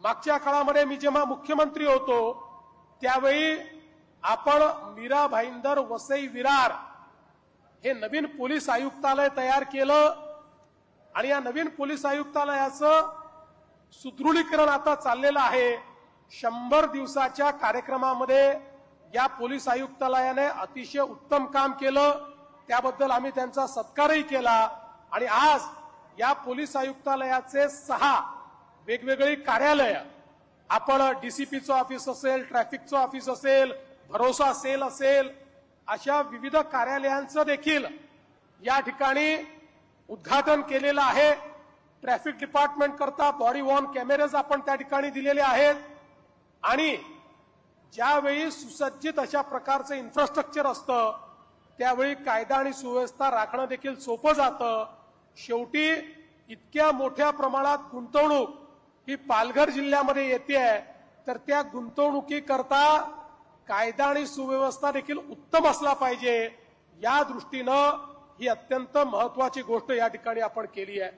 मागच्या काळामध्ये मी जेव्हा मुख्यमंत्री होतो त्यावेळी आपण मीरा भाईंदर वसई विरार हे नवीन पोलीस आयुक्तालय तयार केलं आणि या नवीन पोलीस आयुक्तालयाचं सुदृढीकरण आता चाललेलं आहे। 100 दिवसाच्या कार्यक्रमामध्ये या पोलीस आयुक्तालयाने अतिशय उत्तम काम केलं, त्याबद्दल आम्ही त्यांचा सत्कारही केला आणि आज या पोलीस आयुक्तालयाचे 6 वेगवेगळी कार्यालय आपण डीसीपीचं ऑफिस असेल, ट्रॅफिकचं ऑफिस असेल, भरोसा सेल असेल, अशा विविध कार्यालयांचं देखील या ठिकाणी उद्घाटन केलेलं आहे। ट्रॅफिक डिपार्टमेंट करता बॉडी वॉर्न कॅमेरेज आपण त्या ठिकाणी दिलेले आहेत आणि ज्यावेळी सुसज्जित अशा प्रकारचं इन्फ्रास्ट्रक्चर असतं त्यावेळी कायदा आणि सुव्यवस्था राखणं देखील सोपं जातं। शेवटी इतक्या मोठ्या प्रमाणात गुंतवणूक ही पालघर जिल्ह्यामध्ये येते तर त्या गुंतवणुकीकरता कायदा आणि सुव्यवस्था देखील उत्तम असला पाहिजे, या दृष्टीनं ही अत्यंत महत्वाची गोष्ट या ठिकाणी आपण केली आहे।